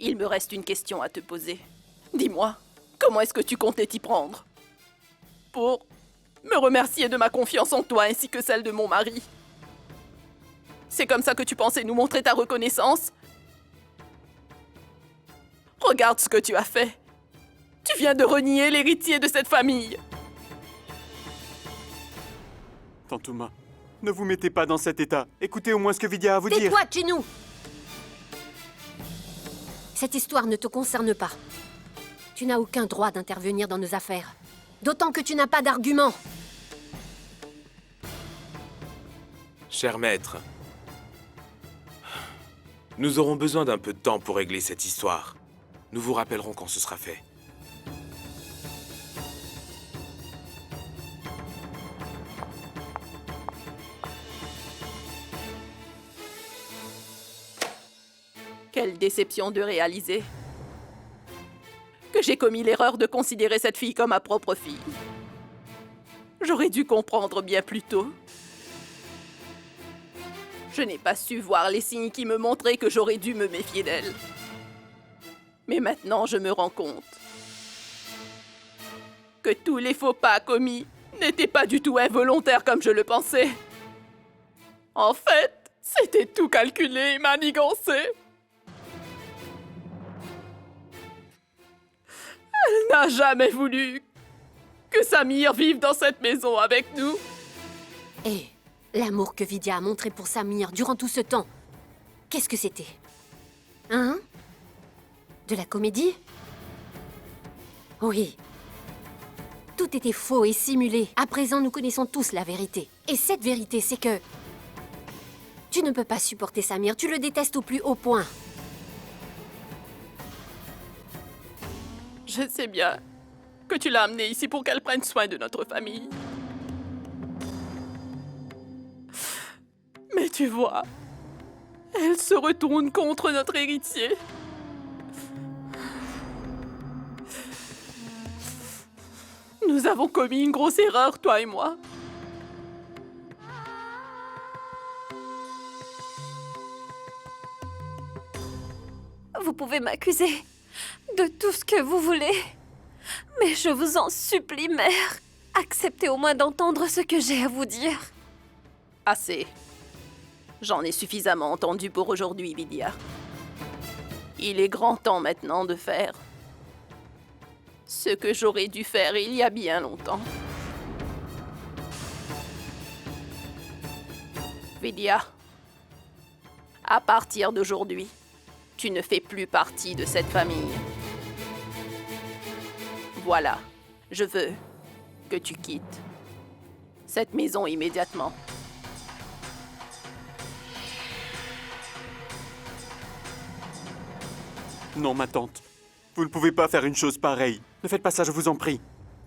Il me reste une question à te poser. Dis-moi, comment est-ce que tu comptais t'y prendre? Pour me remercier de ma confiance en toi ainsi que celle de mon mari. C'est comme ça que tu pensais nous montrer ta reconnaissance? Regarde ce que tu as fait. Tu viens de renier l'héritier de cette famille. Tantouma, ne vous mettez pas dans cet état. Écoutez au moins ce que Vidya a à vous dire. Tais-toi, Chinou! Cette histoire ne te concerne pas. Tu n'as aucun droit d'intervenir dans nos affaires. D'autant que tu n'as pas d'argument. Cher maître, nous aurons besoin d'un peu de temps pour régler cette histoire. Nous vous rappellerons quand ce sera fait. Quelle déception de réaliser que j'ai commis l'erreur de considérer cette fille comme ma propre fille. J'aurais dû comprendre bien plus tôt. Je n'ai pas su voir les signes qui me montraient que j'aurais dû me méfier d'elle. Mais maintenant, je me rends compte que tous les faux pas commis n'étaient pas du tout involontaires comme je le pensais. En fait, c'était tout calculé et manigancé. Elle n'a jamais voulu que Samir vive dans cette maison avec nous. Et l'amour que Vidya a montré pour Samir durant tout ce temps, qu'est-ce que c'était? Hein? De la comédie? Oui. Tout était faux et simulé. À présent, nous connaissons tous la vérité. Et cette vérité, c'est que tu ne peux pas supporter Samir. Tu le détestes au plus haut point. Je sais bien que tu l'as amenée ici pour qu'elle prenne soin de notre famille. Mais tu vois, elle se retourne contre notre héritier. Nous avons commis une grosse erreur, toi et moi. Vous pouvez m'accuser de tout ce que vous voulez. Mais je vous en supplie, mère. Acceptez au moins d'entendre ce que j'ai à vous dire. Assez. J'en ai suffisamment entendu pour aujourd'hui, Vidya. Il est grand temps maintenant de faire ce que j'aurais dû faire il y a bien longtemps. Vidya, à partir d'aujourd'hui, tu ne fais plus partie de cette famille. Voilà, je veux que tu quittes cette maison immédiatement. Non, ma tante. Vous ne pouvez pas faire une chose pareille. Ne faites pas ça, je vous en prie.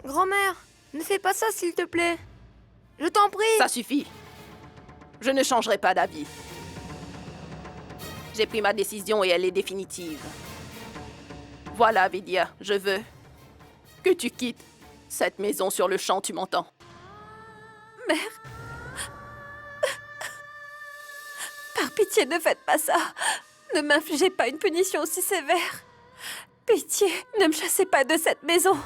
Grand-mère, ne fais pas ça, s'il te plaît. Je t'en prie. Ça suffit. Je ne changerai pas d'avis. J'ai pris ma décision et elle est définitive. Voilà, Vidya, je veux que tu quittes cette maison sur le champ, tu m'entends? Mère. Par pitié, ne faites pas ça. Ne m'infligez pas une punition aussi sévère. Pitié, ne me chassez pas de cette maison.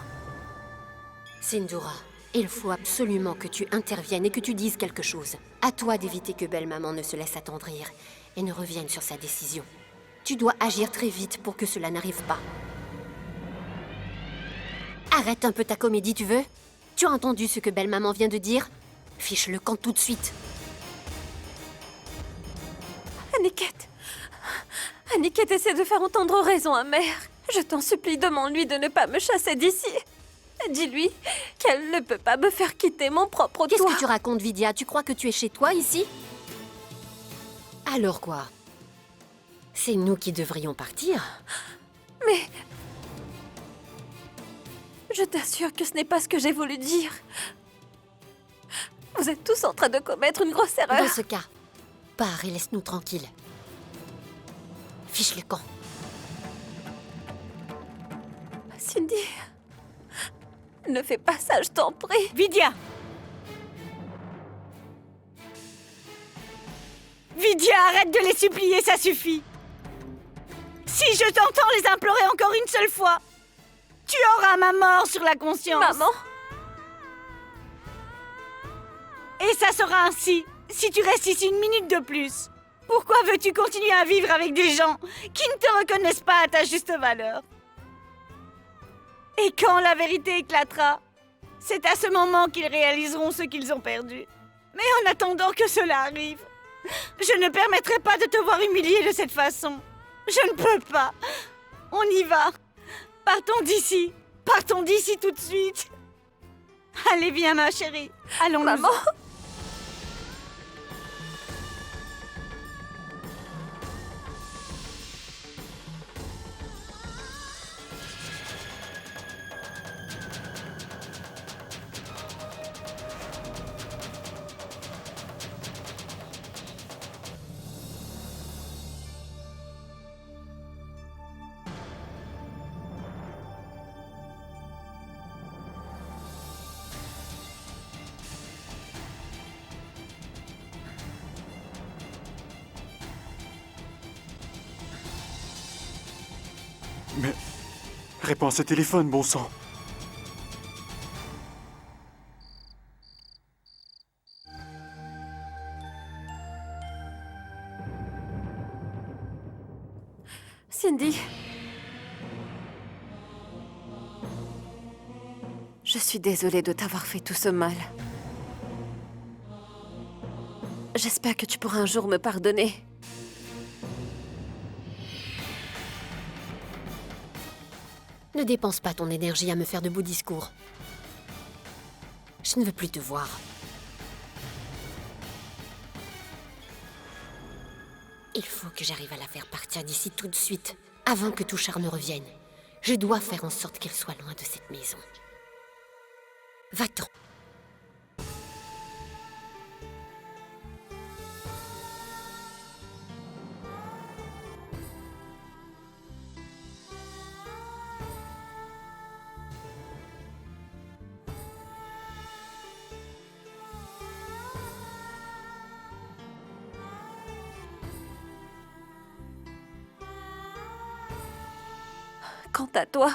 Sindhura, il faut absolument que tu interviennes et que tu dises quelque chose. À toi d'éviter que belle-maman ne se laisse attendrir et ne revienne sur sa décision. Tu dois agir très vite pour que cela n'arrive pas. Arrête un peu ta comédie, tu veux? Tu as entendu ce que belle-maman vient de dire? Fiche le camp tout de suite. Aniket. Aniket, essaie de faire entendre raison à mère. Je t'en supplie, demande-lui de ne pas me chasser d'ici. Dis-lui qu'elle ne peut pas me faire quitter mon propre toit. Qu'est-ce que tu racontes, Vidya? Tu crois que tu es chez toi, ici? Alors quoi? C'est nous qui devrions partir. Mais... je t'assure que ce n'est pas ce que j'ai voulu dire. Vous êtes tous en train de commettre une grosse erreur. Dans ce cas, pars et laisse-nous tranquilles. Fiche le camp. Cindy, ne fais pas ça, je t'en prie. Vidya! Vidya, arrête de les supplier, ça suffit! Si je t'entends les implorer encore une seule fois, tu auras ma mort sur la conscience. Maman, Et ça sera ainsi, si tu restes ici une minute de plus. Pourquoi veux-tu continuer à vivre avec des gens qui ne te reconnaissent pas à ta juste valeur? Et quand la vérité éclatera, c'est à ce moment qu'ils réaliseront ce qu'ils ont perdu. Mais en attendant que cela arrive, je ne permettrai pas de te voir humilié de cette façon. Je ne peux pas. On y va. Partons d'ici. Partons d'ici tout de suite. Allez, viens, ma chérie. Allons, maman. Mais... réponds à ce téléphone, bon sang. Cindy. Je suis désolée de t'avoir fait tout ce mal. J'espère que tu pourras un jour me pardonner. Ne dépense pas ton énergie à me faire de beaux discours. Je ne veux plus te voir. Il faut que j'arrive à la faire partir d'ici tout de suite, avant que Touchard ne revienne. Je dois faire en sorte qu'elle soit loin de cette maison. Va-t'en. Quant à toi,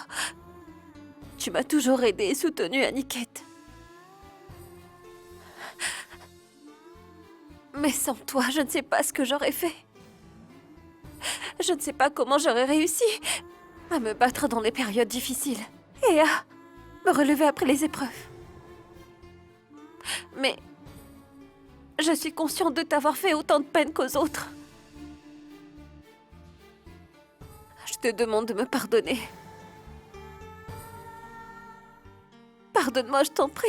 tu m'as toujours aidée et soutenue, Aniket. Mais sans toi, je ne sais pas ce que j'aurais fait. Je ne sais pas comment j'aurais réussi à me battre dans les périodes difficiles et à me relever après les épreuves. Mais je suis consciente de t'avoir fait autant de peine qu'aux autres. Je te demande de me pardonner. Pardonne-moi, je t'en prie.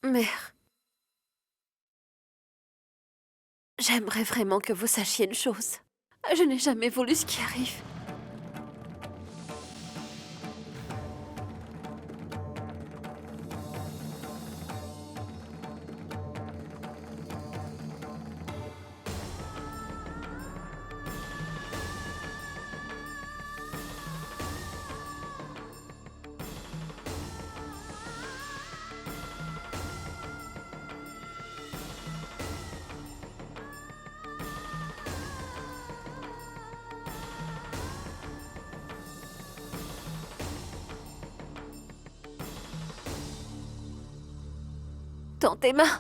Mère, j'aimerais vraiment que vous sachiez une chose. Je n'ai jamais voulu ce qui arrive. Dans tes mains.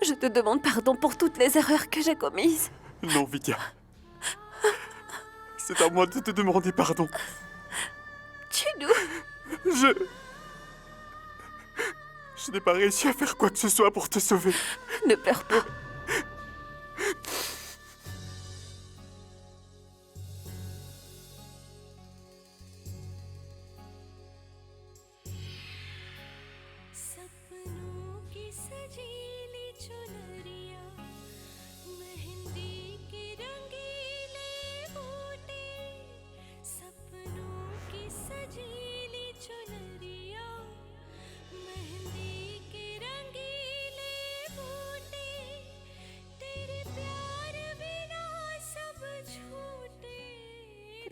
Je te demande pardon pour toutes les erreurs que j'ai commises. Non, Vidya. C'est à moi de te demander pardon. Tue-nous. Je n'ai pas réussi à faire quoi que ce soit pour te sauver. Ne pleure pas.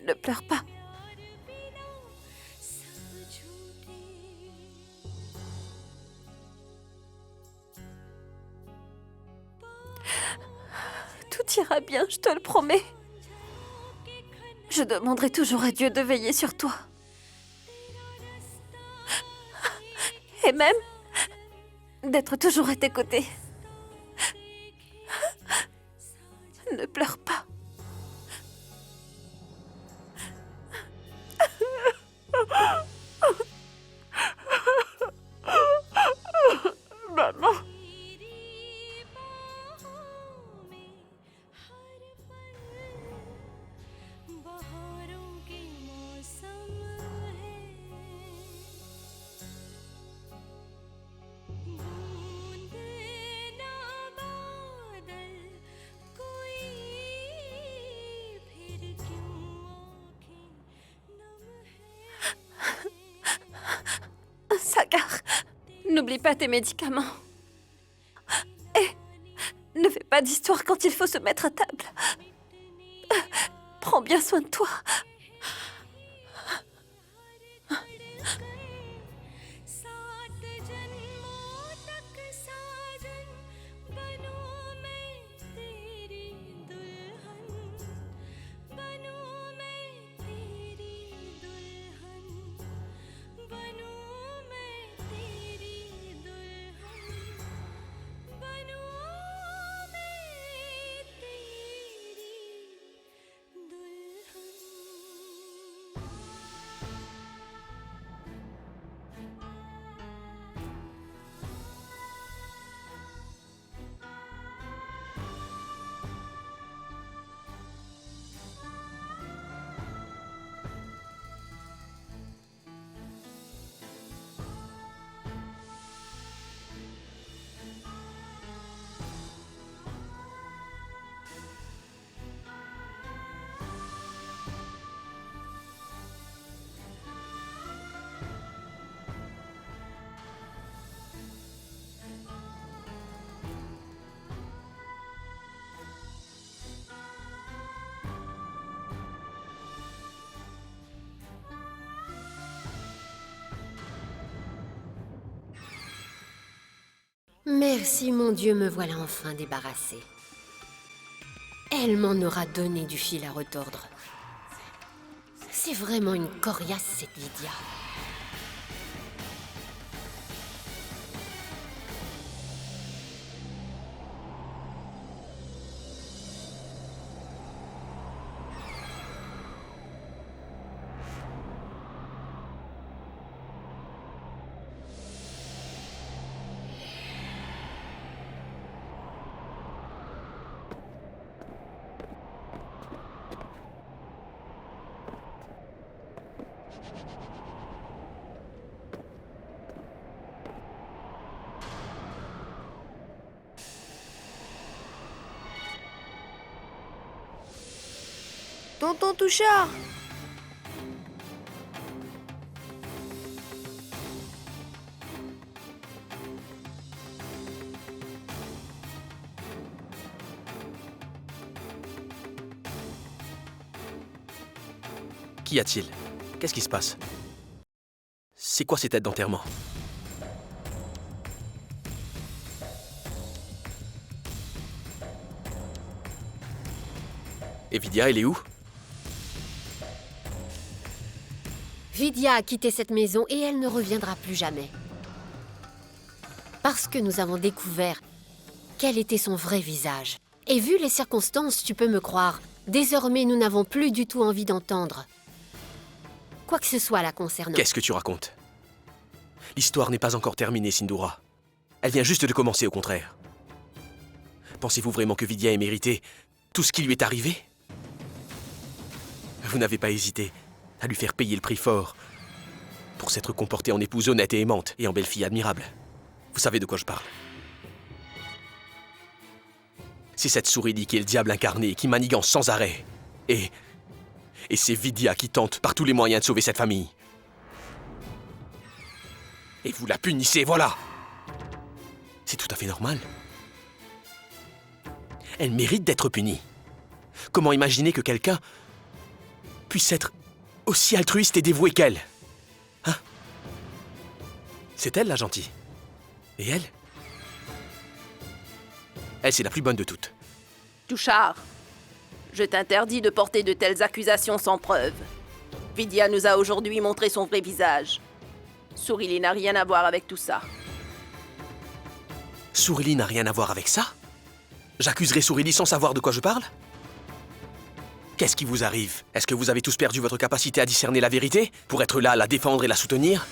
Ne pleure pas. Tout ira bien, je te le promets. Je demanderai toujours à Dieu de veiller sur toi. Et même d'être toujours à tes côtés. Ne pleure pas. Maman. Sagar, n'oublie pas tes médicaments. Et ne fais pas d'histoire quand il faut se mettre à table. Prends bien soin de toi. Merci, mon Dieu, me voilà enfin débarrassée. Elle m'en aura donné du fil à retordre. C'est vraiment une coriace, cette Lydia. Tonton Touchard! Qu'y a-t-il? Qu'est-ce qui se passe? C'est quoi ces têtes d'enterrement? Et Vidia, elle est où? Vidia a quitté cette maison et elle ne reviendra plus jamais. Parce que nous avons découvert quel était son vrai visage. Et vu les circonstances, tu peux me croire, désormais nous n'avons plus du tout envie d'entendre quoi que ce soit la concernant. Qu'est-ce que tu racontes? L'histoire n'est pas encore terminée, Sindhura. Elle vient juste de commencer, au contraire. Pensez-vous vraiment que Vidia ait mérité tout ce qui lui est arrivé? Vous n'avez pas hésité à lui faire payer le prix fort pour s'être comportée en épouse honnête et aimante et en belle-fille admirable. Vous savez de quoi je parle. C'est cette Sourili qui est le diable incarné, qui manigance sans arrêt. Et c'est Vidya qui tente par tous les moyens de sauver cette famille. Et vous la punissez, voilà! C'est tout à fait normal. Elle mérite d'être punie. Comment imaginer que quelqu'un puisse être aussi altruiste et dévoué qu'elle? Hein? C'est elle, la gentille. Et elle? Elle, c'est la plus bonne de toutes. Tushar, je t'interdis de porter de telles accusations sans preuve. Vidya nous a aujourd'hui montré son vrai visage. Sourili n'a rien à voir avec tout ça. Sourili n'a rien à voir avec ça? J'accuserai Sourili sans savoir de quoi je parle? Qu'est-ce qui vous arrive? Est-ce que vous avez tous perdu votre capacité à discerner la vérité pour être là à la défendre et la soutenir?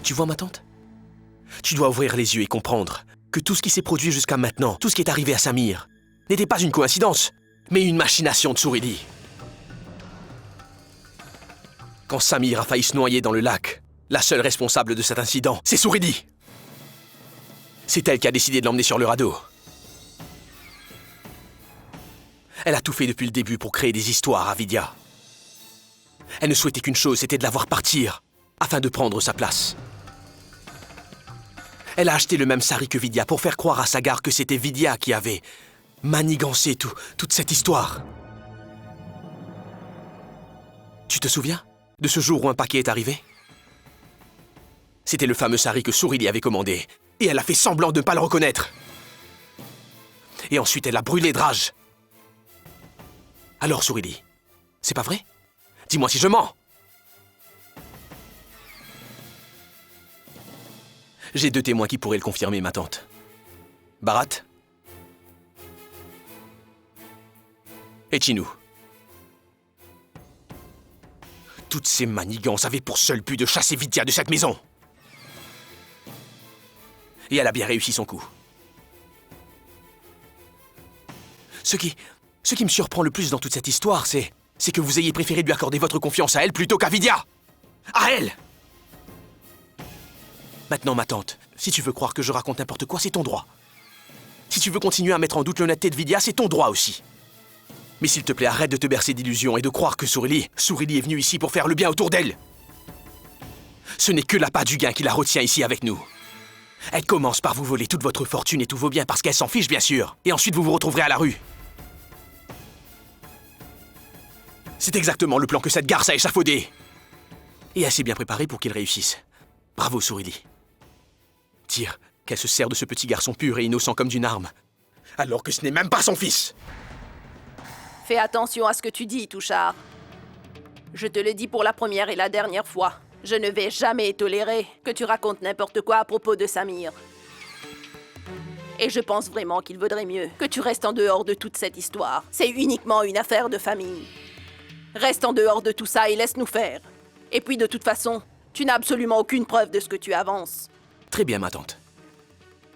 Tu vois, ma tante? Tu dois ouvrir les yeux et comprendre que tout ce qui s'est produit jusqu'à maintenant, tout ce qui est arrivé à Samir, n'était pas une coïncidence, mais une machination de Sourili. Quand Samir a failli se noyer dans le lac, la seule responsable de cet incident, c'est Sourili. C'est elle qui a décidé de l'emmener sur le radeau. Elle a tout fait depuis le début pour créer des histoires à Vidya. Elle ne souhaitait qu'une chose, c'était de la voir partir, afin de prendre sa place. Elle a acheté le même sari que Vidya pour faire croire à Sagar que c'était Vidya qui avait manigancé toute cette histoire. Tu te souviens de ce jour où un paquet est arrivé? C'était le fameux sari que Sourili avait commandé, et elle a fait semblant de ne pas le reconnaître. Et ensuite, elle a brûlé de rage. Alors, Sourili, c'est pas vrai? Dis-moi si je mens. J'ai 2 témoins qui pourraient le confirmer, ma tante. Bharat et Chinu. Toutes ces manigances avaient pour seul but de chasser Vidya de cette maison. Et elle a bien réussi son coup. Ce qui me surprend le plus dans toute cette histoire, c'est que vous ayez préféré lui accorder votre confiance à elle plutôt qu'à Vidya. À elle! Maintenant, ma tante, si tu veux croire que je raconte n'importe quoi, c'est ton droit. Si tu veux continuer à mettre en doute l'honnêteté de Vidya, c'est ton droit aussi. Mais s'il te plaît, arrête de te bercer d'illusions et de croire que Sourili est venue ici pour faire le bien autour d'elle. Ce n'est que l'appât du gain qui la retient ici avec nous. Elle commence par vous voler toute votre fortune et tous vos biens parce qu'elle s'en fiche, bien sûr. Et ensuite, vous vous retrouverez à la rue. C'est exactement le plan que cette garce a échafaudé. Et assez bien préparé pour qu'il réussisse. Bravo, Sourili. Dire qu'elle se sert de ce petit garçon pur et innocent comme d'une arme, alors que ce n'est même pas son fils. Fais attention à ce que tu dis, Tushar. Je te le dis pour la première et la dernière fois. Je ne vais jamais tolérer que tu racontes n'importe quoi à propos de Samir. Et je pense vraiment qu'il vaudrait mieux que tu restes en dehors de toute cette histoire. C'est uniquement une affaire de famille. Reste en dehors de tout ça et laisse-nous faire. Et puis de toute façon, tu n'as absolument aucune preuve de ce que tu avances. Très bien, ma tante.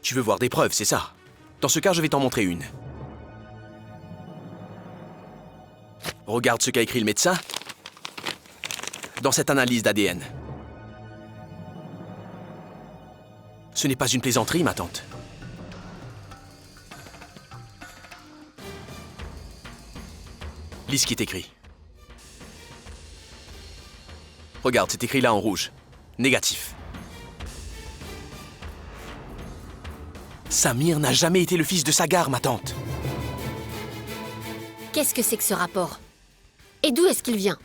Tu veux voir des preuves, c'est ça? Dans ce cas, je vais t'en montrer une. Regarde ce qu'a écrit le médecin dans cette analyse d'ADN. Ce n'est pas une plaisanterie, ma tante. Lis ce qui est écrit. Regarde, c'est écrit là en rouge. Négatif. Samir n'a jamais été le fils de Sagar, ma tante. Qu'est-ce que c'est que ce rapport? Et d'où est-ce qu'il vient?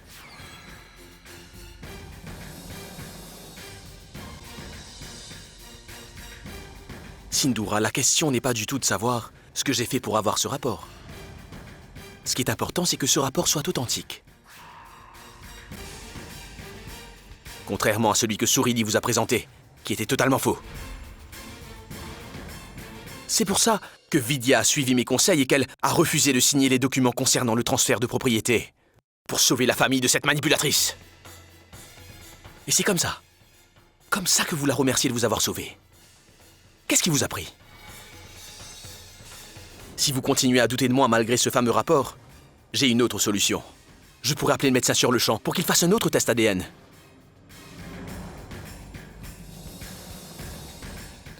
Sindhura, la question n'est pas du tout de savoir ce que j'ai fait pour avoir ce rapport. Ce qui est important, c'est que ce rapport soit authentique. Contrairement à celui que Sourili vous a présenté, qui était totalement faux. C'est pour ça que Vidya a suivi mes conseils et qu'elle a refusé de signer les documents concernant le transfert de propriété, pour sauver la famille de cette manipulatrice. Et c'est comme ça que vous la remerciez de vous avoir sauvé. Qu'est-ce qui vous a pris? Si vous continuez à douter de moi malgré ce fameux rapport, j'ai une autre solution. Je pourrais appeler le médecin sur le champ pour qu'il fasse un autre test ADN.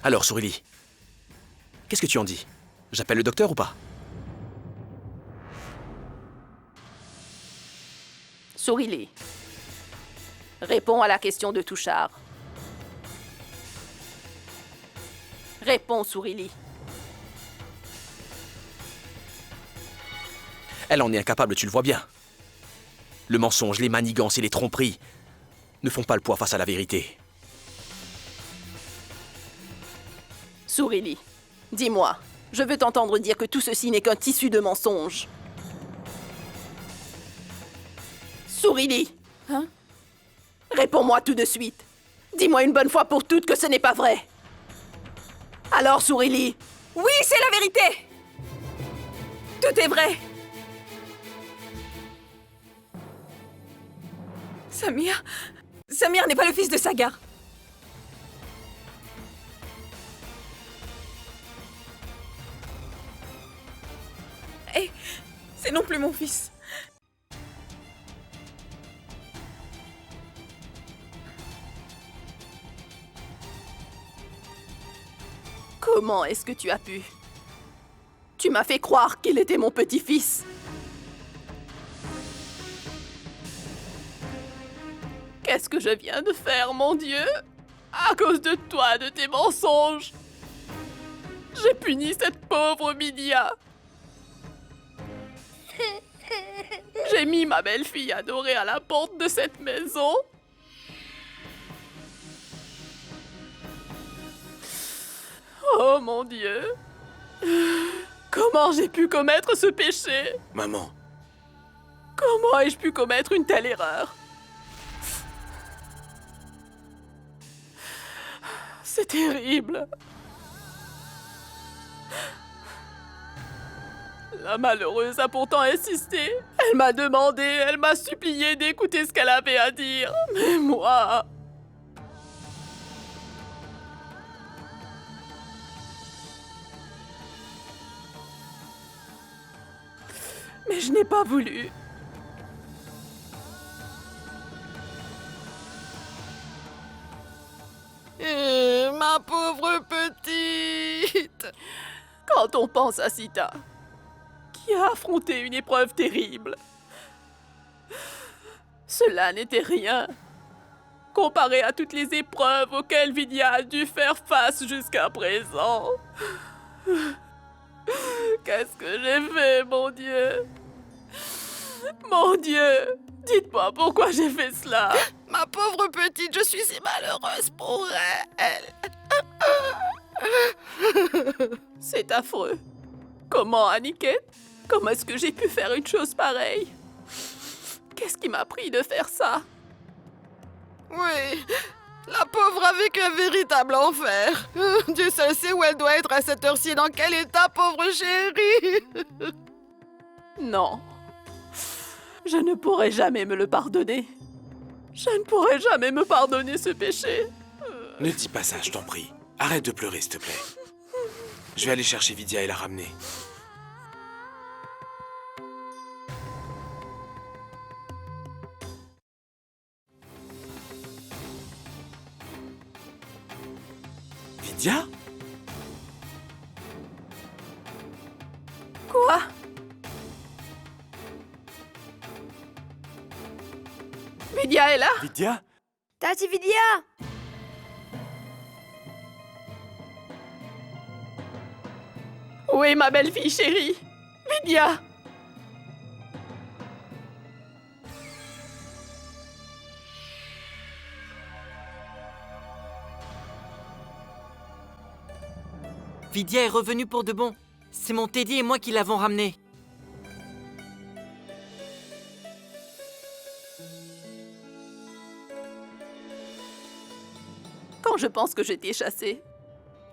Alors, Sourili, qu'est-ce que tu en dis? J'appelle le docteur ou pas? Souris-les. Réponds à la question de Touchard. Réponds, Souris-les. Elle en est incapable, tu le vois bien. Le mensonge, les manigances et les tromperies ne font pas le poids face à la vérité. Souris-les. Dis-moi, je veux t'entendre dire que tout ceci n'est qu'un tissu de mensonges. Souris-les. Hein? Réponds-moi tout de suite. Dis-moi une bonne fois pour toutes que ce n'est pas vrai. Alors, Souris-les. Oui, c'est la vérité! Tout est vrai! Samir n'est pas le fils de Sagar. Et c'est non plus mon fils. Comment est-ce que tu as pu? Tu m'as fait croire qu'il était mon petit-fils. Qu'est-ce que je viens de faire, mon Dieu? À cause de toi, de tes mensonges. J'ai puni cette pauvre Midia. J'ai mis ma belle-fille adorée à la porte de cette maison. Oh mon Dieu! Comment j'ai pu commettre ce péché? Maman, Comment ai-je pu commettre une telle erreur? C'est terrible. La malheureuse a pourtant insisté. Elle m'a demandé, elle m'a supplié d'écouter ce qu'elle avait à dire. Mais moi... Mais je n'ai pas voulu. Ma pauvre petite. Quand on pense à Sita, qui a affronté une épreuve terrible, cela n'était rien comparé à toutes les épreuves auxquelles Vidya a dû faire face jusqu'à présent. Qu'est-ce que j'ai fait, mon Dieu? Mon Dieu, dites-moi pourquoi j'ai fait cela. Ma pauvre petite, je suis si malheureuse pour elle. C'est affreux. Comment, Aniket? Comment est-ce que j'ai pu faire une chose pareille? Qu'est-ce qui m'a pris de faire ça? Oui, la pauvre a vécu un véritable enfer. Dieu seul sait où elle doit être à cette heure-ci, dans quel état, pauvre chérie. Non. Je ne pourrai jamais me le pardonner. Je ne pourrai jamais me pardonner ce péché. ne dis pas ça, je t'en prie. Arrête de pleurer, s'il te plaît. Je vais aller chercher Vidya et la ramener. Vidya? Quoi? Vidya est là? Vidya? Tati Vidya. Où est ma belle-fille chérie? Vidya! Vidya est revenue pour de bon. C'est mon Teddy et moi qui l'avons ramenée. Quand je pense que je t'ai chassée,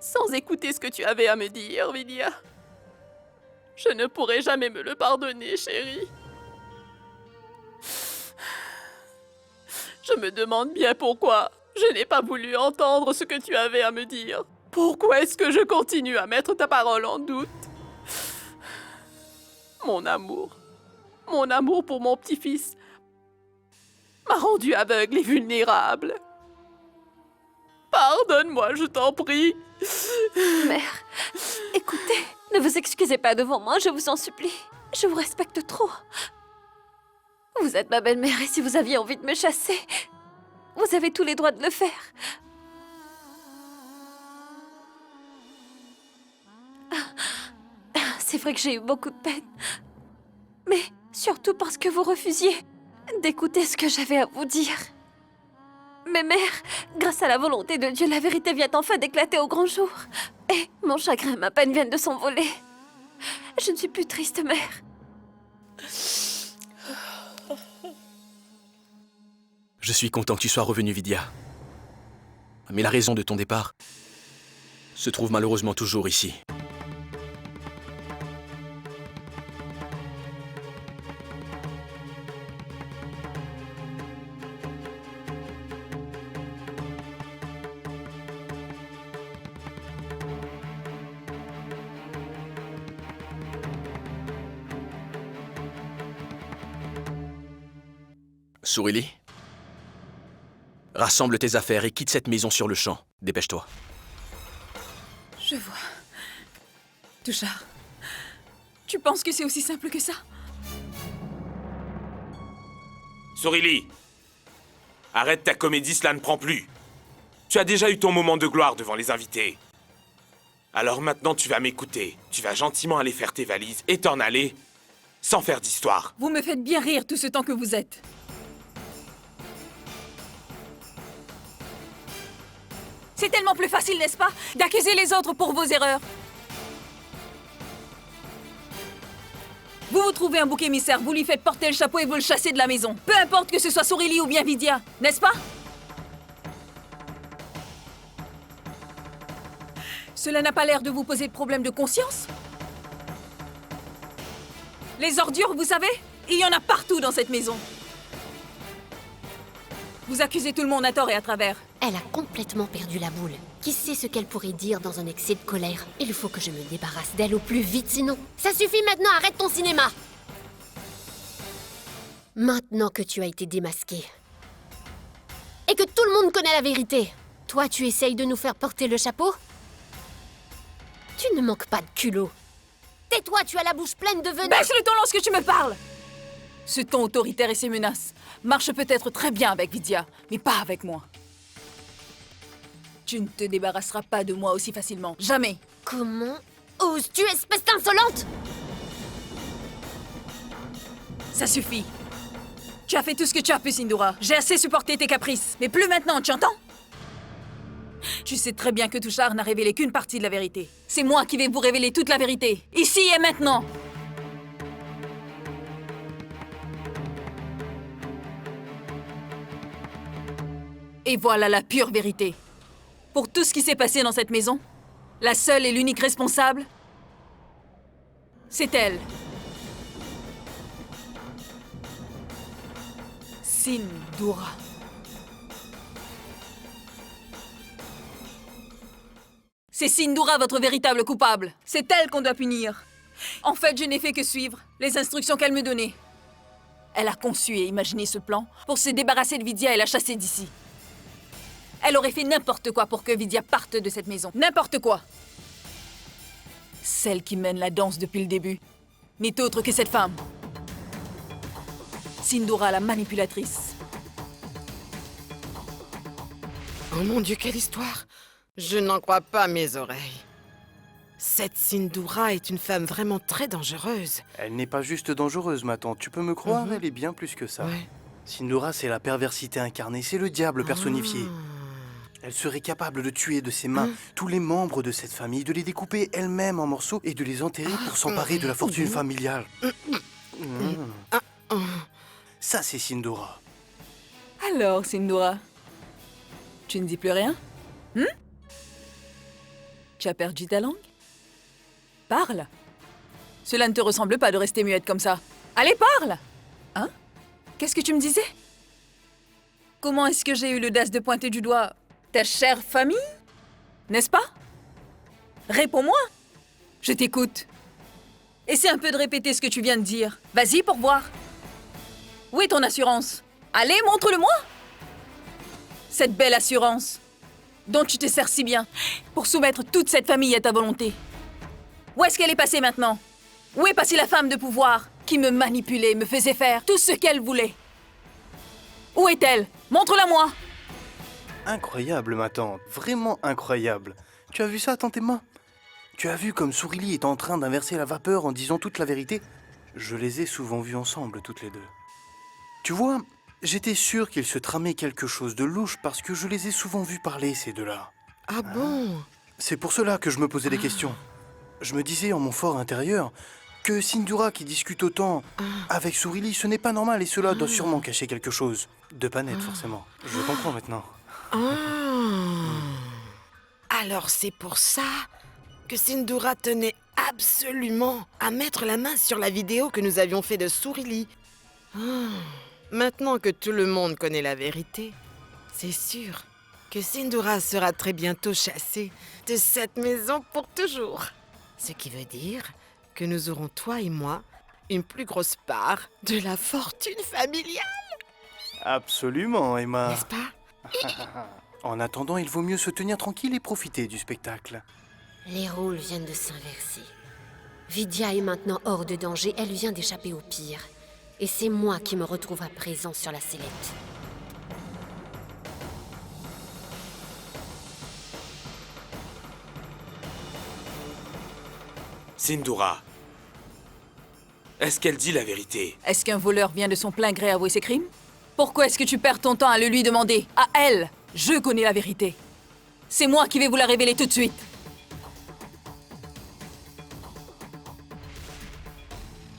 sans écouter ce que tu avais à me dire, Vidya, je ne pourrai jamais me le pardonner, chérie. Je me demande bien pourquoi je n'ai pas voulu entendre ce que tu avais à me dire. Pourquoi est-ce que je continue à mettre ta parole en doute? Mon amour pour mon petit-fils m'a rendu aveugle et vulnérable. Pardonne-moi, je t'en prie. Mère, Écoutez, ne vous excusez pas devant moi, je vous en supplie. Je vous respecte trop. Vous êtes ma belle-mère et si vous aviez envie de me chasser, vous avez tous les droits de le faire. C'est vrai que j'ai eu beaucoup de peine. Mais surtout parce que vous refusiez d'écouter ce que j'avais à vous dire. Mais mère, grâce à la volonté de Dieu, la vérité vient enfin d'éclater au grand jour. Et mon chagrin et ma peine viennent de s'envoler. Je ne suis plus triste, mère. Je suis content que tu sois revenue, Vidya. Mais la raison de ton départ se trouve malheureusement toujours ici. Surili, rassemble tes affaires et quitte cette maison sur le champ. Dépêche-toi. Je vois. Tushar, tu penses que c'est aussi simple que ça? Surili, arrête ta comédie, cela ne prend plus. Tu as déjà eu ton moment de gloire devant les invités. Alors maintenant, tu vas m'écouter. Tu vas gentiment aller faire tes valises et t'en aller sans faire d'histoire. Vous me faites bien rire tout ce temps que vous êtes. C'est tellement plus facile, n'est-ce pas, d'accuser les autres pour vos erreurs. Vous vous trouvez un bouc émissaire, vous lui faites porter le chapeau et vous le chassez de la maison. Peu importe que ce soit Surili ou bien Vidya, n'est-ce pas? Cela n'a pas l'air de vous poser de problème de conscience? Les ordures, vous savez, il y en a partout dans cette maison. Vous accusez tout le monde à tort et à travers. Elle a complètement perdu la boule. Qui sait ce qu'elle pourrait dire dans un excès de colère? Il faut que je me débarrasse d'elle au plus vite, sinon... Ça suffit maintenant, arrête ton cinéma! Maintenant que tu as été démasqué, et que tout le monde connaît la vérité, toi, tu essayes de nous faire porter le chapeau? Tu ne manques pas de culot. Tais-toi, tu as la bouche pleine de venin. Baisse le ton lorsque tu me parles! Ce ton autoritaire et ses menaces marchent peut-être très bien avec Vidya, mais pas avec moi. Tu ne te débarrasseras pas de moi aussi facilement. Jamais! Comment oses-tu, espèce d'insolente? Ça suffit. Tu as fait tout ce que tu as pu, Sindhura. J'ai assez supporté tes caprices. Mais plus maintenant, tu entends? Tu sais très bien que Tushar n'a révélé qu'une partie de la vérité. C'est moi qui vais vous révéler toute la vérité. Ici et maintenant. Et voilà la pure vérité. Pour tout ce qui s'est passé dans cette maison, la seule et l'unique responsable, c'est elle. Sindhura. C'est Sindhura votre véritable coupable. C'est elle qu'on doit punir. En fait, je n'ai fait que suivre les instructions qu'elle me donnait. Elle a conçu et imaginé ce plan pour se débarrasser de Vidya et la chasser d'ici. Elle aurait fait n'importe quoi pour que Vidya parte de cette maison. N'importe quoi. Celle qui mène la danse depuis le début n'est autre que cette femme. Sindhura, la manipulatrice. Oh mon Dieu, quelle histoire! Je n'en crois pas mes oreilles. Cette Sindhura est une femme vraiment très dangereuse. Elle n'est pas juste dangereuse, ma tante. Tu peux me croire, elle est bien plus que ça. Ouais. Sindhura, c'est la perversité incarnée, c'est le diable personnifié. Elle serait capable de tuer de ses mains tous les membres de cette famille, de les découper elle-même en morceaux et de les enterrer pour s'emparer de la fortune familiale. Ça, c'est Sindhura. Alors, Sindhura, tu ne dis plus rien? Tu as perdu ta langue? Parle. Cela ne te ressemble pas de rester muette comme ça. Allez, parle! Hein? Qu'est-ce que tu me disais? Comment est-ce que j'ai eu l'audace de pointer du doigt ta chère famille? N'est-ce pas? Réponds-moi. Je t'écoute. Essaie un peu de répéter ce que tu viens de dire. Vas-y pour voir. Où est ton assurance? Allez, montre-le-moi! Cette belle assurance dont tu te sers si bien pour soumettre toute cette famille à ta volonté. Où est-ce qu'elle est passée maintenant? Où est passée la femme de pouvoir qui me manipulait, me faisait faire tout ce qu'elle voulait? Où est-elle? Montre-la-moi! Incroyable, ma tante. Vraiment incroyable. Tu as vu ça, tante Emma? Tu as vu comme Sourili est en train d'inverser la vapeur en disant toute la vérité? Je les ai souvent vus ensemble, toutes les deux. Tu vois, j'étais sûr qu'ils se tramaient quelque chose de louche parce que je les ai souvent vus parler, ces deux-là. Ah bon? C'est pour cela que je me posais des questions. Je me disais en mon fort intérieur que Sindura qui discute autant avec Sourili, ce n'est pas normal et cela doit sûrement cacher quelque chose. De pas net, forcément. Je comprends maintenant. Alors c'est pour ça que Sindura tenait absolument à mettre la main sur la vidéo que nous avions fait de Sourili. Maintenant que tout le monde connaît la vérité, c'est sûr que Sindura sera très bientôt chassée de cette maison pour toujours. Ce qui veut dire que nous aurons, toi et moi, une plus grosse part de la fortune familiale. Absolument, Emma. N'est-ce pas? En attendant, il vaut mieux se tenir tranquille et profiter du spectacle. Les rôles viennent de s'inverser. Vidya est maintenant hors de danger, elle vient d'échapper au pire. Et c'est moi qui me retrouve à présent sur la sellette. Sindura, est-ce qu'elle dit la vérité? Est-ce qu'un voleur vient de son plein gré avouer ses crimes? Pourquoi est-ce que tu perds ton temps à le lui demander? À elle! Je connais la vérité. C'est moi qui vais vous la révéler tout de suite.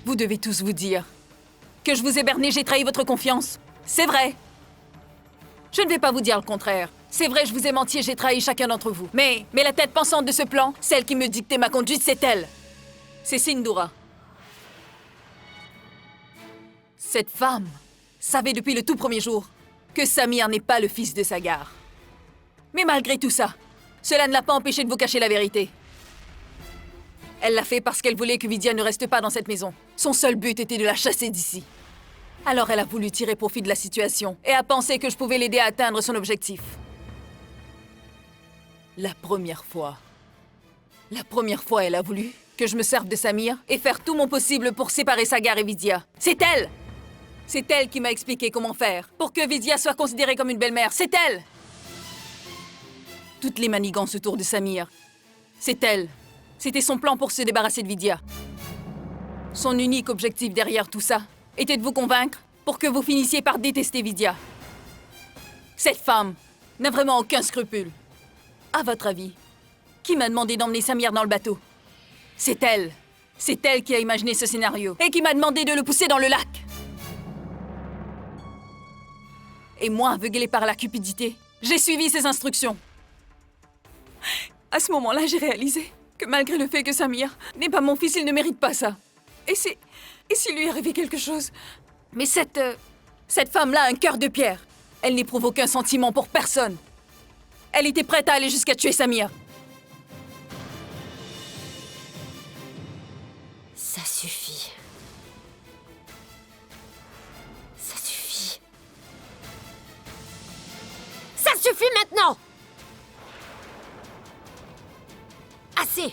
Vous devez tous vous dire que je vous ai berné, j'ai trahi votre confiance. C'est vrai. Je ne vais pas vous dire le contraire. C'est vrai, je vous ai menti et j'ai trahi chacun d'entre vous. Mais la tête pensante de ce plan, celle qui me dictait ma conduite, c'est elle. C'est Sindura. Cette femme savait depuis le tout premier jour que Samir n'est pas le fils de Sagar. Mais malgré tout ça, cela ne l'a pas empêché de vous cacher la vérité. Elle l'a fait parce qu'elle voulait que Vidya ne reste pas dans cette maison. Son seul but était de la chasser d'ici. Alors elle a voulu tirer profit de la situation et a pensé que je pouvais l'aider à atteindre son objectif. La première fois, elle a voulu que je me serve de Samir et faire tout mon possible pour séparer Sagar et Vidya. C'est elle! C'est elle qui m'a expliqué comment faire pour que Vidya soit considérée comme une belle-mère. C'est elle! Toutes les manigances autour de Samir. C'est elle. C'était son plan pour se débarrasser de Vidya. Son unique objectif derrière tout ça était de vous convaincre pour que vous finissiez par détester Vidya. Cette femme n'a vraiment aucun scrupule. À votre avis, qui m'a demandé d'emmener Samir dans le bateau? C'est elle. C'est elle qui a imaginé ce scénario et qui m'a demandé de le pousser dans le lac. Et moi, aveuglé par la cupidité, j'ai suivi ses instructions. À ce moment-là, j'ai réalisé que malgré le fait que Samir n'est pas mon fils, il ne mérite pas ça. Et s'il lui arrivait quelque chose? Mais cette femme-là a un cœur de pierre. Elle n'éprouve aucun sentiment pour personne. Elle était prête à aller jusqu'à tuer Samir. Ça suffit. Ça suffit. Ça suffit maintenant! Assez!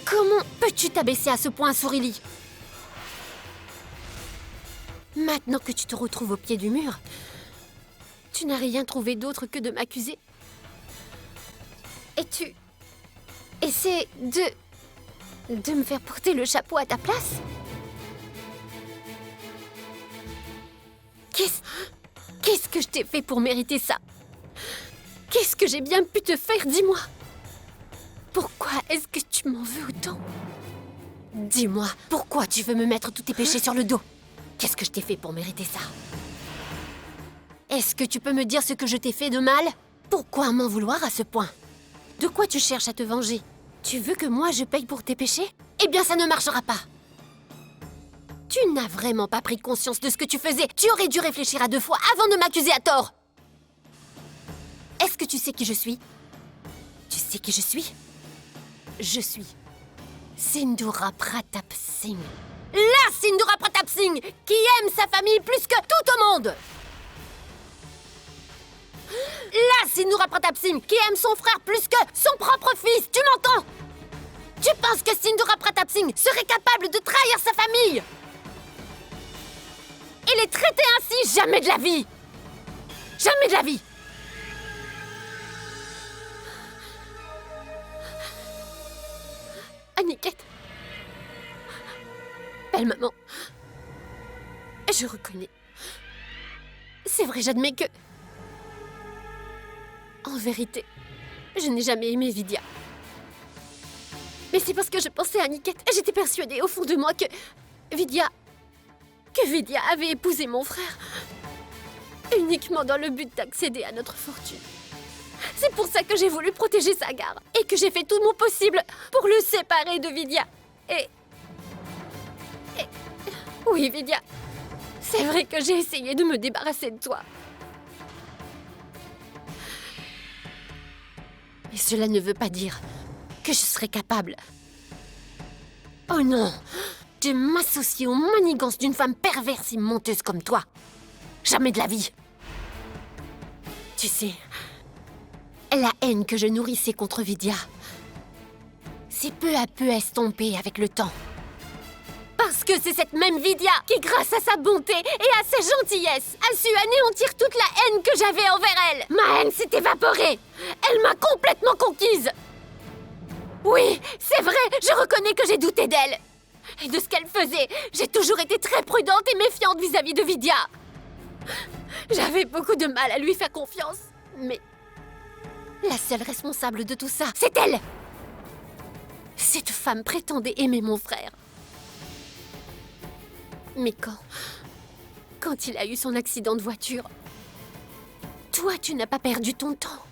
Comment peux-tu t'abaisser à ce point, Sourili? Maintenant que tu te retrouves au pied du mur, tu n'as rien trouvé d'autre que de m'accuser. Et tu essaies de me faire porter le chapeau à ta place? Qu'est-ce que je t'ai fait pour mériter ça? Qu'est-ce que j'ai bien pu te faire, dis-moi? Pourquoi est-ce que tu m'en veux autant? Dis-moi, pourquoi tu veux me mettre tous tes péchés sur le dos? Qu'est-ce que je t'ai fait pour mériter ça? Est-ce que tu peux me dire ce que je t'ai fait de mal? Pourquoi m'en vouloir à ce point? De quoi tu cherches à te venger? Tu veux que moi je paye pour tes péchés? Eh bien, ça ne marchera pas. Tu n'as vraiment pas pris conscience de ce que tu faisais. Tu aurais dû réfléchir à 2 fois avant de m'accuser à tort. Est-ce que tu sais qui je suis? Tu sais qui je suis? Je suis Sindura Pratap Singh. La Sindura Pratap Singh qui aime sa famille plus que tout au monde. La Sindura Pratap Singh qui aime son frère plus que son propre fils. Tu m'entends? Tu penses que Sindhura Pratap Singh serait capable de trahir sa famille et les traiter ainsi? Jamais de la vie! Jamais de la vie! Aniket. Belle maman. Je reconnais. C'est vrai, j'admets que... En vérité, je n'ai jamais aimé Vidya. Mais c'est parce que je pensais à Aniket. J'étais persuadée au fond de moi que Vidya avait épousé mon frère uniquement dans le but d'accéder à notre fortune. C'est pour ça que j'ai voulu protéger Sagar et que j'ai fait tout mon possible pour le séparer de Vidya. Et... Oui, Vidya, c'est vrai que j'ai essayé de me débarrasser de toi. Mais cela ne veut pas dire que je serais capable. Oh non, de m'associer aux manigances d'une femme perverse et menteuse comme toi. Jamais de la vie. Tu sais, la haine que je nourrissais contre Vidya s'est peu à peu estompée avec le temps. Parce que c'est cette même Vidya qui, grâce à sa bonté et à sa gentillesse, a su anéantir toute la haine que j'avais envers elle. Ma haine s'est évaporée. Elle m'a complètement conquise. Oui, c'est vrai, je reconnais que j'ai douté d'elle. Et de ce qu'elle faisait, j'ai toujours été très prudente et méfiante vis-à-vis de Vidya. J'avais beaucoup de mal à lui faire confiance, mais la seule responsable de tout ça, c'est elle. Cette femme prétendait aimer mon frère. Mais quand il a eu son accident de voiture, toi, tu n'as pas perdu ton temps.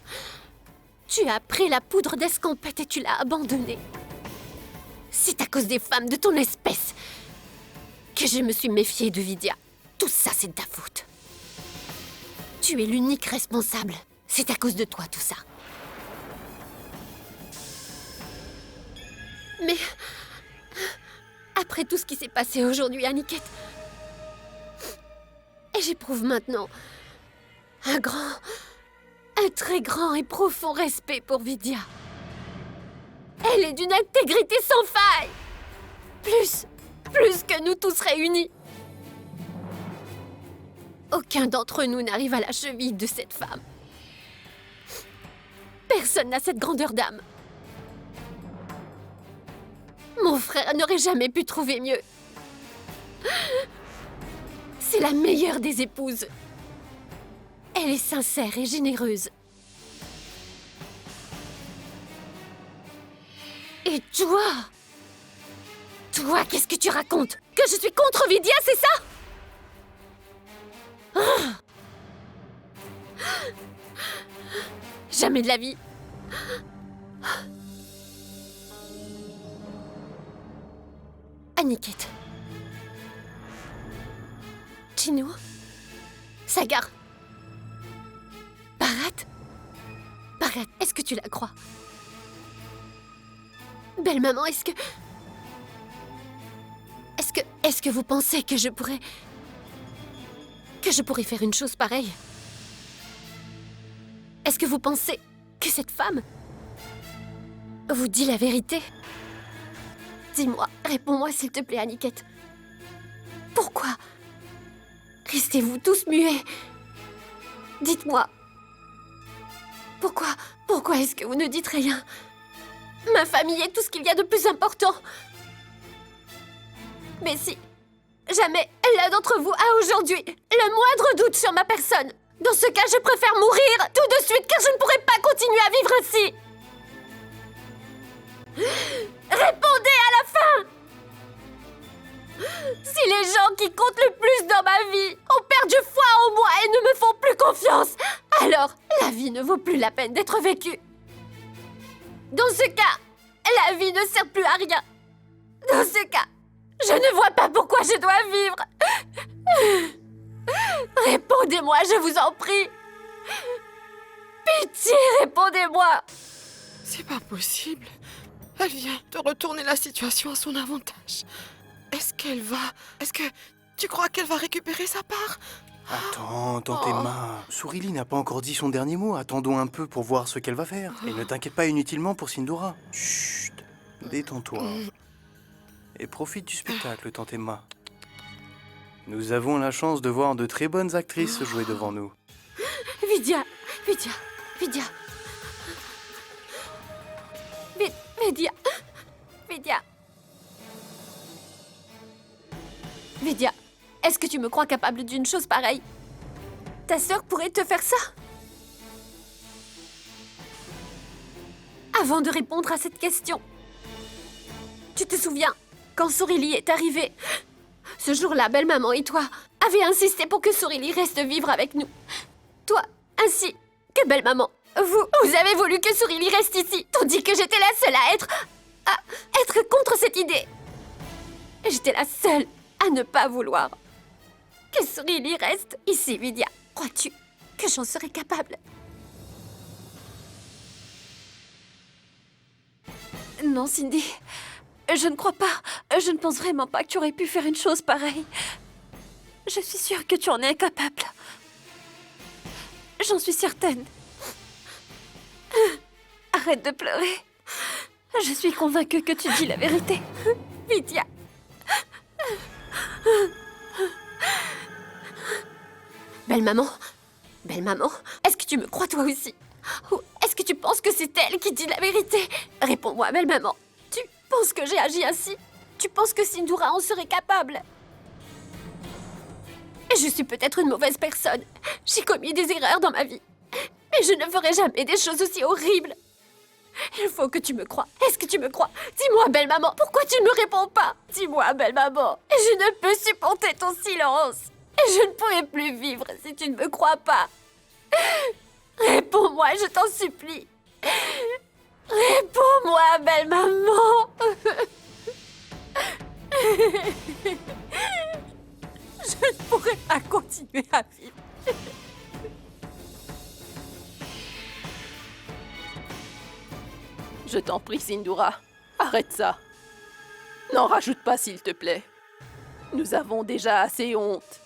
Tu as pris la poudre d'escampette et tu l'as abandonnée. C'est à cause des femmes de ton espèce que je me suis méfiée de Vidya. Tout ça, c'est de ta faute. Tu es l'unique responsable. C'est à cause de toi, tout ça. Mais... après tout ce qui s'est passé aujourd'hui, Aniket, j'éprouve maintenant un très grand et profond respect pour Vidya. Elle est d'une intégrité sans faille. Plus que nous tous réunis. Aucun d'entre nous n'arrive à la cheville de cette femme. Personne n'a cette grandeur d'âme. Mon frère n'aurait jamais pu trouver mieux. C'est la meilleure des épouses. Elle est sincère et généreuse. Et toi, qu'est-ce que tu racontes? Que je suis contre Vidya, c'est ça? Jamais de la vie. Aniket. Chino. Sagar. Bharat, est-ce que tu la crois? Belle maman, est-ce que vous pensez que je pourrais faire une chose pareille? Est-ce que vous pensez que cette femme vous dit la vérité? Dis-moi, réponds-moi s'il te plaît, Aniket. Pourquoi restez-vous tous muets? Dites-moi. Pourquoi est-ce que vous ne dites rien? Ma famille est tout ce qu'il y a de plus important. Mais si jamais l'un d'entre vous a aujourd'hui le moindre doute sur ma personne, dans ce cas, je préfère mourir tout de suite car je ne pourrai pas continuer à vivre ainsi. Répondez à la fin! Si les gens qui comptent le plus dans ma vie ont perdu foi en moi et ne me font plus confiance, alors la vie ne vaut plus la peine d'être vécue. Dans ce cas, la vie ne sert plus à rien. Dans ce cas, je ne vois pas pourquoi je dois vivre. Répondez-moi, je vous en prie. Pitié, répondez-moi. C'est pas possible. Elle vient de retourner la situation à son avantage. Est-ce que tu crois qu'elle va récupérer sa part? Attends, Tante Emma. Sourili n'a pas encore dit son dernier mot. Attendons un peu pour voir ce qu'elle va faire. Et ne t'inquiète pas inutilement pour Sindhura. Chut. Détends-toi. Et profite du spectacle, tante Emma. Nous avons la chance de voir de très bonnes actrices jouer devant nous. Vidia, Vidia, Vidia. Vidia, Vidia. Vidia, est-ce que tu me crois capable d'une chose pareille? Ta sœur pourrait te faire ça? Avant de répondre à cette question, tu te souviens, quand Sorili est arrivée, ce jour-là, belle-maman et toi avez insisté pour que Sorili reste vivre avec nous. Toi, ainsi que belle-maman, vous avez voulu que Sorili reste ici, tandis que j'étais la seule à être contre cette idée. J'étais la seule à ne pas vouloir que Sorili reste ici, Vidia. Crois-tu que j'en serais capable? Non, Cindy. Je ne crois pas. Je ne pense vraiment pas que tu aurais pu faire une chose pareille. Je suis sûre que tu en es incapable. J'en suis certaine. Arrête de pleurer. Je suis convaincue que tu dis la vérité. Vidia. Belle-maman, est-ce que tu me crois toi aussi? Ou est-ce que tu penses que c'est elle qui dit la vérité? Réponds-moi, belle-maman. Tu penses que j'ai agi ainsi? Tu penses que Sindura en serait capable? Je suis peut-être une mauvaise personne. J'ai commis des erreurs dans ma vie. Mais je ne ferai jamais des choses aussi horribles. Il faut que tu me crois. Est-ce que tu me crois? Dis-moi, belle-maman, pourquoi tu ne me réponds pas? Dis-moi, belle-maman. Je ne peux supporter ton silence. Je ne pourrai plus vivre si tu ne me crois pas. Réponds-moi, je t'en supplie. Réponds-moi, belle-maman. Je ne pourrai pas continuer à vivre. Je t'en prie, Sindura. Arrête ça. N'en rajoute pas, s'il te plaît. Nous avons déjà assez honte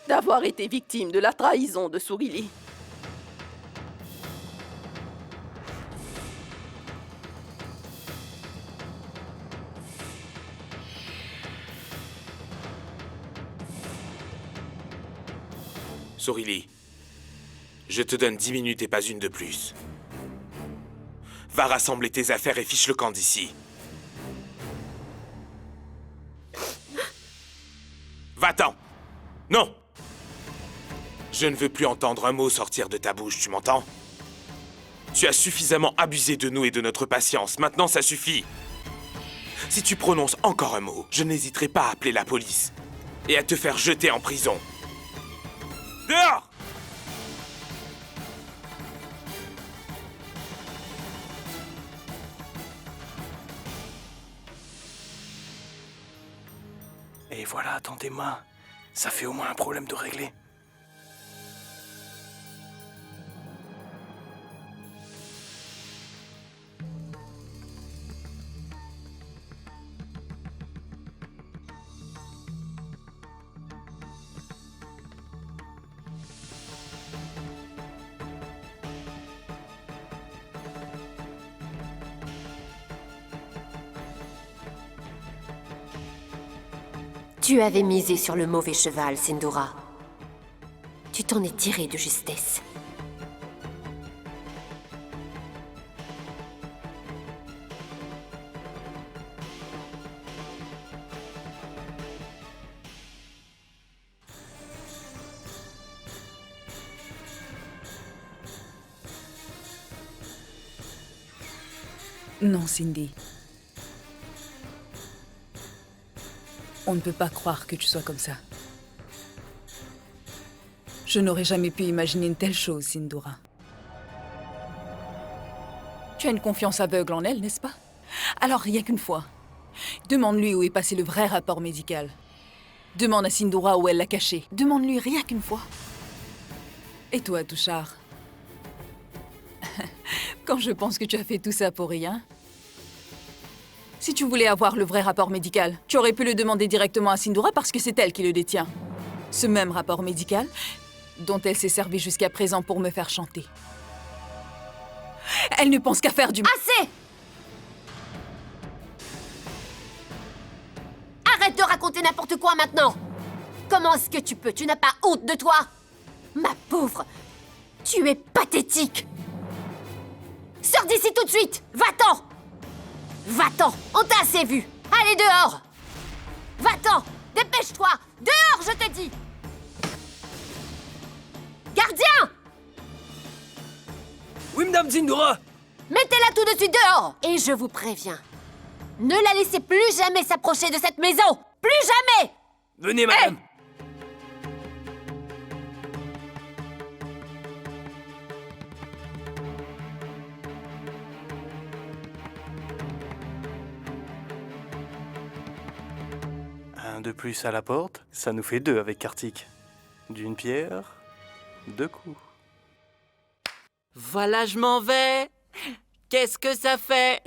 d'avoir été victimes de la trahison de Sorili. Sorili, je te donne 10 minutes et pas une de plus. Va rassembler tes affaires et fiche le camp d'ici. Va-t'en! Non! Je ne veux plus entendre un mot sortir de ta bouche, tu m'entends? Tu as suffisamment abusé de nous et de notre patience, maintenant ça suffit! Si tu prononces encore un mot, je n'hésiterai pas à appeler la police et à te faire jeter en prison. Dehors! Et voilà, tante Emma, ça fait au moins un problème de régler. Tu avais misé sur le mauvais cheval, Sindura. Tu t'en es tiré de justesse. Non, Cindy. On ne peut pas croire que tu sois comme ça. Je n'aurais jamais pu imaginer une telle chose, Sindura. Tu as une confiance aveugle en elle, n'est-ce pas? Alors, rien qu'une fois, demande-lui où est passé le vrai rapport médical. Demande à Sindura où elle l'a caché. Demande-lui rien qu'une fois. Et toi, Tushar? Quand je pense que tu as fait tout ça pour rien... Si tu voulais avoir le vrai rapport médical, tu aurais pu le demander directement à Sindura parce que c'est elle qui le détient. Ce même rapport médical dont elle s'est servie jusqu'à présent pour me faire chanter. Elle ne pense qu'à faire du... Assez! raconter n'importe quoi maintenant? Comment est-ce que tu peux? Tu n'as pas honte de toi? Ma pauvre, tu es pathétique. Sors d'ici tout de suite. Va-t'en. Va-t'en, on t'a assez vu. Allez dehors. Va-t'en, dépêche-toi. Dehors, je te dis. Gardien! Oui, Madame Zindura! Mettez-la tout de suite dehors. Et je vous préviens, ne la laissez plus jamais s'approcher de cette maison. Plus jamais. Venez, Madame! Un de plus à la porte, ça nous fait 2 avec Kartik. D'une pierre, 2 coups. Voilà, je m'en vais. Qu'est-ce que ça fait?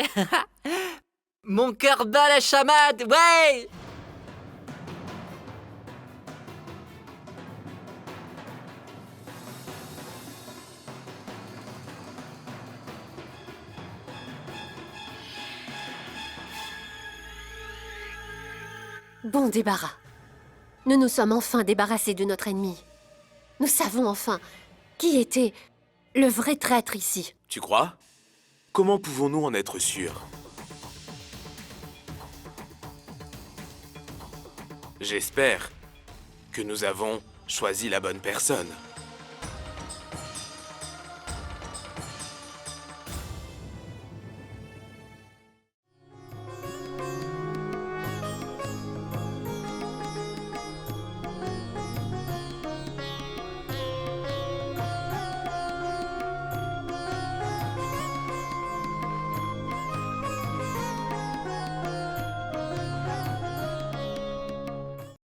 Mon cœur bat la chamade, ouais! Bon débarras. Nous nous sommes enfin débarrassés de notre ennemi. Nous savons enfin qui était le vrai traître ici. Tu crois? Comment pouvons-nous en être sûrs? J'espère que nous avons choisi la bonne personne.